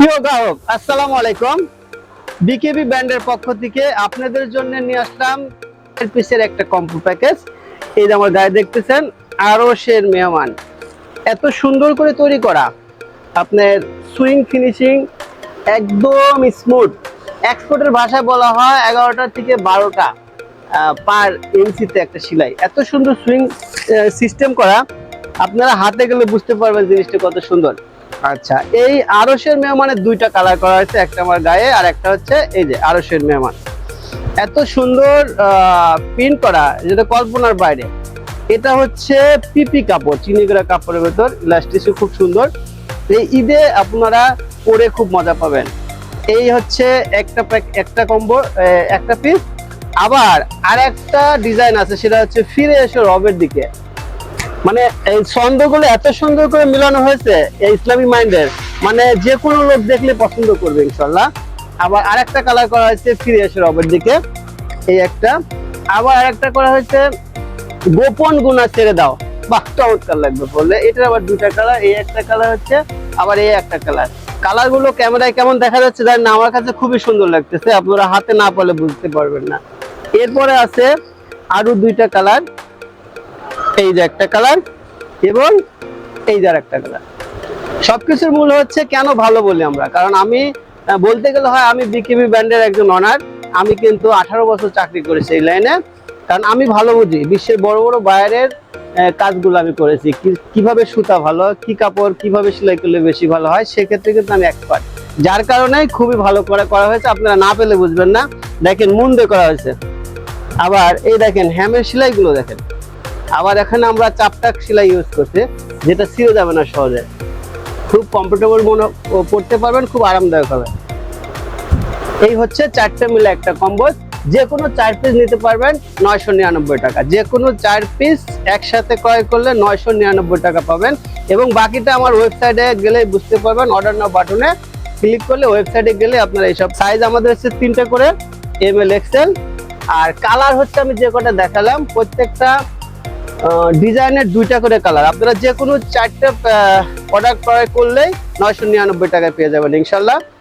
প্রিয় গ্রাহক, আসসালামু আলাইকুম। বিকেবি ব্র্যান্ডের পক্ষ থেকে আপনাদের জন্য নিয়ে আসলাম পিসের একটা কম্বো প্যাকেজ। এই যে আমার গায়ে দেখতেছেন আরশের মেহমান, এত সুন্দর করে তৈরি করা, আপনার সুইং ফিনিশিং একদম স্মুথ। এক্সপোর্টের ভাষায় বলা হয় 11টা থেকে 12টা পার ইঞ্চিতে একটা সেলাই। এত সুন্দর সুইং সিস্টেম করা, আপনারা হাতে গেলে বুঝতে পারবেন জিনিসটা কত সুন্দর। আচ্ছা, এই আরশের মেহমানের দুইটা কালার করা হয়েছে, একটা আমার গায়ে আর একটা হচ্ছে এই যে আরশের মেহমান। এত সুন্দর প্রিন্ট করা, যেটা কল্পনার বাইরে। এটা হচ্ছে পিপি কাপড়, চিনিগুড়া কাপড়ের ভেতর, ইলাস্টিকও খুব সুন্দর। এই ঈদে আপনারা পরে খুব মজা পাবেন। এই হচ্ছে একটা কম্বো, একটা পিস। আবার আর একটা ডিজাইন আছে, সেটা হচ্ছে ফিরে এসো রবের দিকে। মানে এই ছন্দগুলো এত সুন্দর করে মিলানো হয়েছে এই ইসলামী মাইন্ডের, মানে যে কোনো লোক দেখলে পছন্দ করবে ইনশাল্লাহ। আবার আরেকটা কালার করা হয়েছে ফিরে এসে রবের দিকে, এই একটা। আবার আরেকটা করা হয়েছে গোপন গুণা ছেড়ে দাও, বাহ চমৎকার লাগবে বললে। এটার আবার দুটা কালার, এই একটা কালার হচ্ছে, আবার এই একটা কালার। কালার গুলো ক্যামেরায় কেমন দেখা যাচ্ছে জানি না, আমার কাছে খুবই সুন্দর লাগতেছে, আপনারা হাতে না পেলে বুঝতে পারবেন না। এরপরে আছে আরো দুইটা কালার, এই যে একটা কালার এবং এই যে একটা কালার। সবকিছুর মূল হচ্ছে কেন ভালো বলি আমরা, কারণ আমি বলতে গেলে হয় আমি বিকেবি ব্র্যান্ডের একজন অনার। আমি কিন্তু 18 বছর চাকরি করেছি এই লাইনে, কারণ আমি ভালো বুঝি বিশ্বের বড় বড় বায়ারের কাজগুলো আমি করেছি। কিভাবে সুতা ভালো, কি কাপড় কিভাবে সেলাই করলে বেশি ভালো হয়, সেক্ষেত্রে কিন্তু আমি এক্সপার্ট। যার কারণে খুবই ভালো করে করা হয়েছে, আপনারা না পেলে বুঝবেন না। দেখেন মুন দিয়ে করা হয়েছে, আবার এই দেখেন হ্যামের সেলাইগুলো দেখেন। আবার এখানে আমরা চাপটাক সেলাই ইউজ করছি, যেটা ছিঁড়ে যাবে না সহজে, খুব কমফোর্টেবল মনে পড়তে পারবেন, খুব আরামদায়ক হবে। এই হচ্ছে চারটে মিলে একটা কম্বো। যে কোনো 4 পিস নিতে পারবেন 999 টাকা। যে কোনো 4 পিস একসাথে ক্রয় করলে 999 টাকা পাবেন। এবং বাকিটা আমার ওয়েবসাইটে গেলে বুঝতে পারবেন। অর্ডার নাও বাটনে ক্লিক করলে ওয়েবসাইটে গেলে আপনারা এইসব সাইজ আমাদের হচ্ছে 3টে করে, ML XL। আর কালার হচ্ছে আমি যে কটা দেখালাম, প্রত্যেকটা ডিজাইনের 2টা করে কালার। আপনারা যে কোনো 4টে প্রোডাক্ট ক্রয় করলেই 999 টাকায় পেয়ে যাবেন ইনশাল্লাহ।